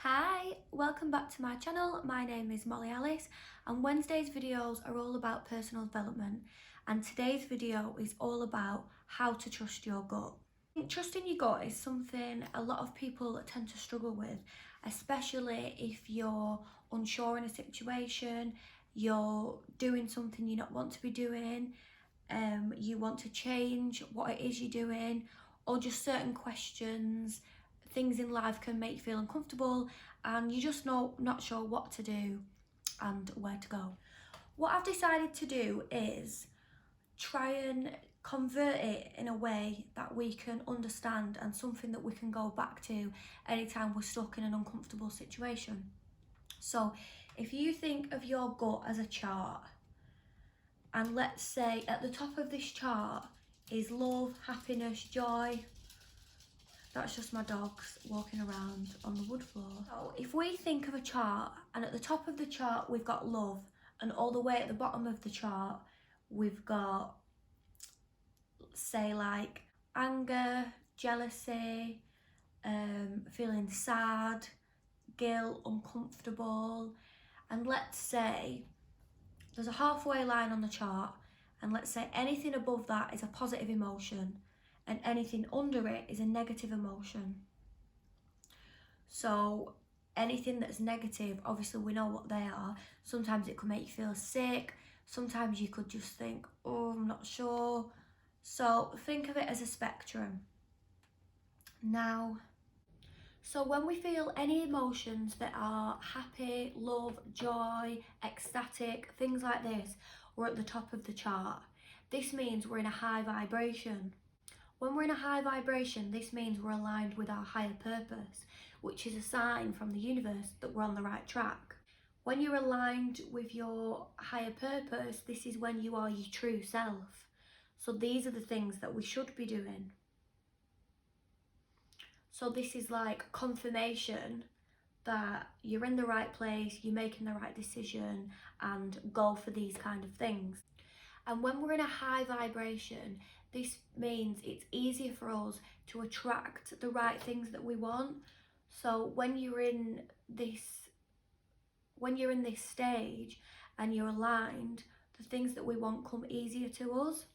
Hi, welcome back to my channel. My name is Molly Alice and Wednesday's videos are all about personal development, and today's video is all about how to trust your gut. Trusting your gut is something a lot of people tend to struggle with, especially if you're unsure in a situation, you're doing something you not want to be doing, you want to change what it is you're doing, or just certain questions. Things in life can make you feel uncomfortable and you're just not sure what to do and where to go. What I've decided to do is try and convert it in a way that we can understand and something that we can go back to anytime we're stuck in an uncomfortable situation. So if you think of your gut as a chart, and let's say at the top of this chart is love, happiness, joy. That's just my dogs walking around on the wood floor. So if we think of a chart, and at the top of the chart we've got love, and all the way at the bottom of the chart we've got, say, like anger, jealousy, feeling sad, guilt, uncomfortable. And let's say there's a halfway line on the chart, and let's say anything above that is a positive emotion and anything under it is a negative emotion. So anything that's negative, obviously we know what they are. Sometimes it could make you feel sick, sometimes you could just think, oh, I'm not sure. So think of it as a spectrum. Now, so when we feel any emotions that are happy, love, joy, ecstatic, things like this, we're at the top of the chart. This means we're in a high vibration. When we're in a high vibration, this means we're aligned with our higher purpose, which is a sign from the universe that we're on the right track. When you're aligned with your higher purpose, this is when you are your true self. So these are the things that we should be doing. So this is like confirmation that you're in the right place, you're making the right decision, and go for these kind of things. And when we're in a high vibration, this means it's easier for us to attract the right things that we want. So when you're in this stage and you're aligned, the things that we want come easier to us.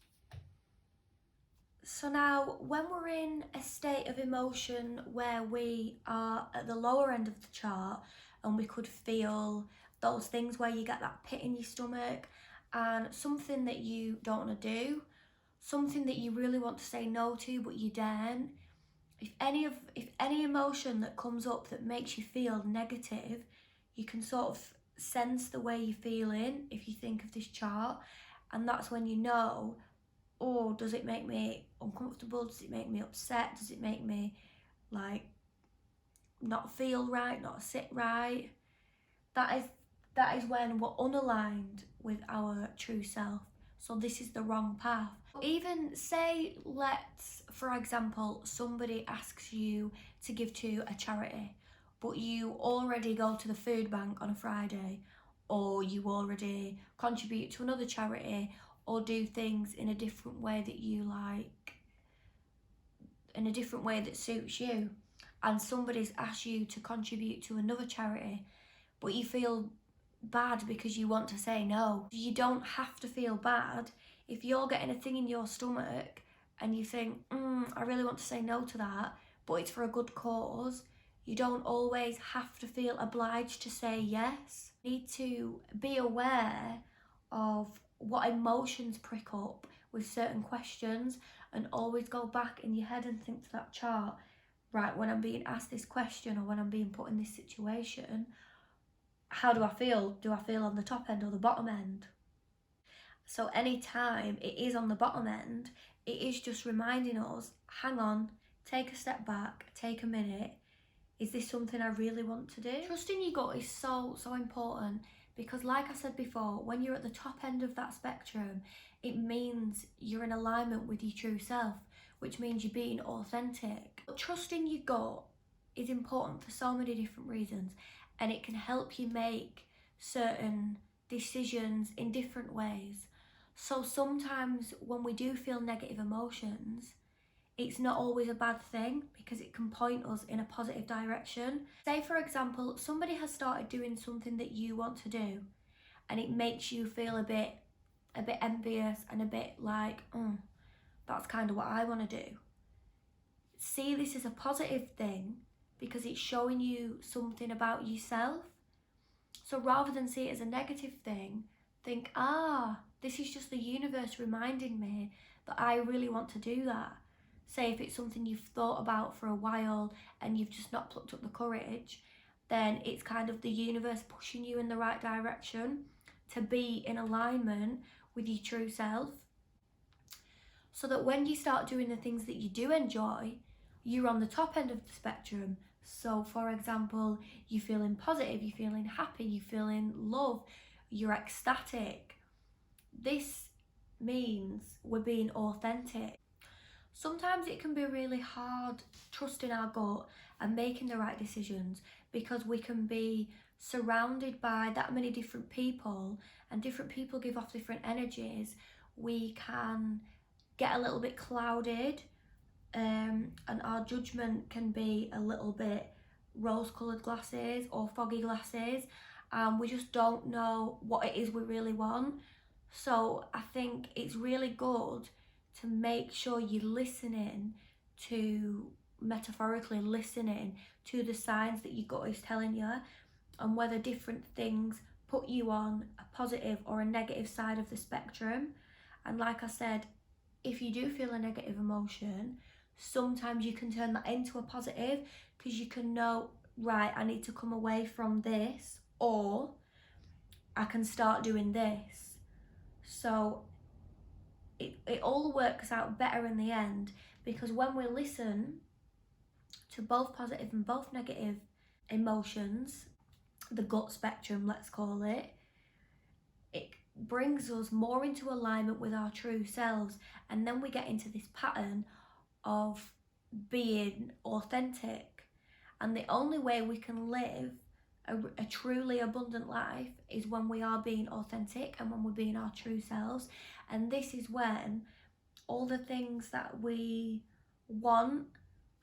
So now, when we're in a state of emotion where we are at the lower end of the chart, and we could feel those things where you get that pit in your stomach and something that you don't want to do, something that you really want to say no to but you daren't. If any emotion that comes up that makes you feel negative, you can sort of sense the way you're feeling if you think of this chart, and that's when you know, oh, does it make me uncomfortable? Does it make me upset? Does it make me like not feel right, not sit right? That is when we're unaligned with our true self. So this is the wrong path. Even say, let's, for example, somebody asks you to give to a charity, but you already go to the food bank on a Friday, or you already contribute to another charity, or do things in a different way that you like, in a different way that suits you, and somebody's asked you to contribute to another charity, but you feel bad because you want to say no. You don't have to feel bad. If you're getting a thing in your stomach and you think, I really want to say no to that, but it's for a good cause, you don't always have to feel obliged to say yes. You need to be aware of what emotions prick up with certain questions, and always go back in your head and think to that chart, right, when I'm being asked this question or when I'm being put in this situation, how do I feel? Do I feel on the top end or the bottom end? So anytime it is on the bottom end, it is just reminding us, hang on, take a step back, take a minute. Is this something I really want to do? Trusting your gut is so important, because like I said before, when you're at the top end of that spectrum, it means you're in alignment with your true self, which means you're being authentic. But trusting your gut is important for so many different reasons, and it can help you make certain decisions in different ways. So sometimes when we do feel negative emotions, it's not always a bad thing because it can point us in a positive direction. Say for example, somebody has started doing something that you want to do and it makes you feel a bit envious and a bit like, that's kind of what I want to do. See this as a positive thing because it's showing you something about yourself. So rather than see it as a negative thing, think, this is just the universe reminding me that I really want to do that. Say if it's something you've thought about for a while and you've just not plucked up the courage, then it's kind of the universe pushing you in the right direction to be in alignment with your true self. So that when you start doing the things that you do enjoy, you're on the top end of the spectrum. So for example, you're feeling positive, you're feeling happy, you're feeling love, you're ecstatic. This means we're being authentic. Sometimes it can be really hard trusting our gut and making the right decisions because we can be surrounded by that many different people and different people give off different energies. We can get a little bit clouded and our judgment can be a little bit rose-coloured glasses or foggy glasses. We just don't know what it is we really want. So I think it's really good to make sure you're listening to, metaphorically listening to the signs that your gut is telling you and whether different things put you on a positive or a negative side of the spectrum. And like I said, if you do feel a negative emotion, sometimes you can turn that into a positive because you can know, right, I need to come away from this or I can start doing this. So it all works out better in the end because when we listen to both positive and both negative emotions, the gut spectrum, let's call it, it brings us more into alignment with our true selves, and then we get into this pattern of being authentic. And the only way we can live a truly abundant life is when we are being authentic and when we're being our true selves. And this is when all the things that we want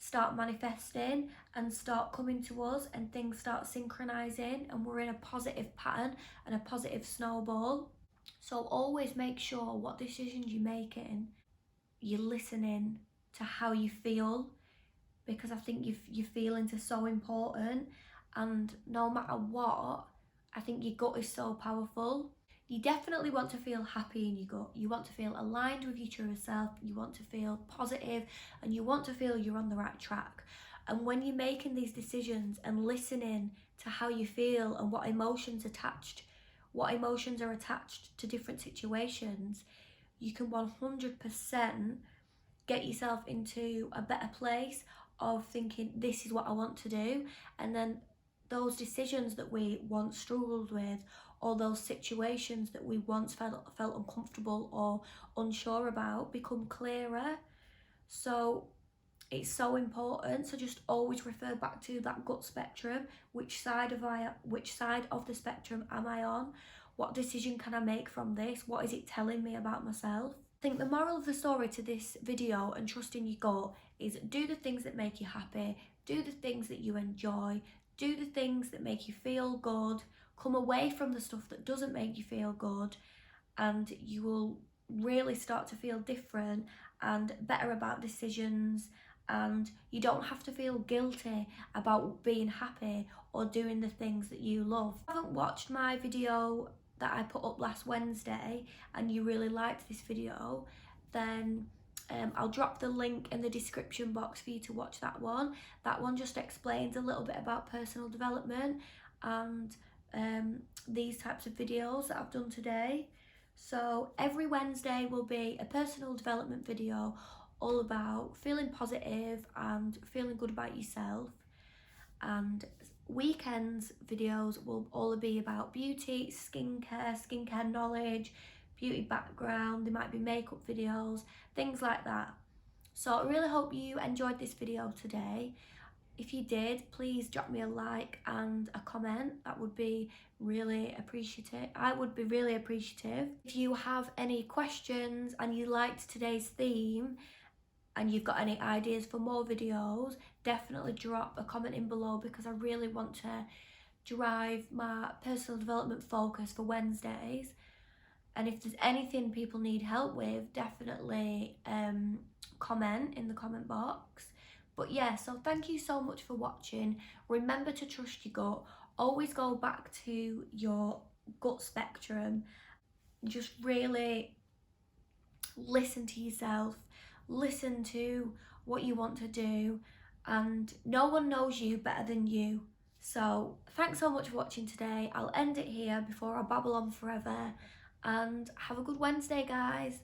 start manifesting and start coming to us and things start synchronizing and we're in a positive pattern and a positive snowball. So always make sure what decisions you're making, you're listening to how you feel, because I think your feelings are so important. And no matter what, I think your gut is so powerful. You definitely want to feel happy in your gut. You want to feel aligned with your true self. You want to feel positive and you want to feel you're on the right track. And when you're making these decisions and listening to how you feel and what emotions are attached to different situations, you can 100% get yourself into a better place of thinking, this is what I want to do. And then those decisions that we once struggled with, or those situations that we once felt uncomfortable or unsure about, become clearer. So it's so important. So just always refer back to that gut spectrum. Which side of the spectrum am I on? What decision can I make from this? What is it telling me about myself? I think the moral of the story to this video and trusting your gut is do the things that make you happy, do the things that you enjoy, do the things that make you feel good, come away from the stuff that doesn't make you feel good, and you will really start to feel different and better about decisions, and you don't have to feel guilty about being happy or doing the things that you love. If you haven't watched my video that I put up last Wednesday and you really liked this video, then I'll drop the link in the description box for you to watch that one. That one just explains a little bit about personal development and these types of videos that I've done today. So every Wednesday will be a personal development video all about feeling positive and feeling good about yourself. And weekends videos will all be about beauty, skincare knowledge, beauty background. There might be makeup videos, things like that. So I really hope you enjoyed this video today. If you did, please drop me a like and a comment. That would be really appreciative. I would be really appreciative. If you have any questions and you liked today's theme, and you've got any ideas for more videos, definitely drop a comment in below, because I really want to drive my personal development focus for Wednesdays. And if there's anything people need help with, definitely comment in the comment box. But yeah, so thank you so much for watching. Remember to trust your gut. Always go back to your gut spectrum. Just really listen to yourself. Listen to what you want to do. And no one knows you better than you. So thanks so much for watching today. I'll end it here before I babble on forever. And have a good Wednesday, guys.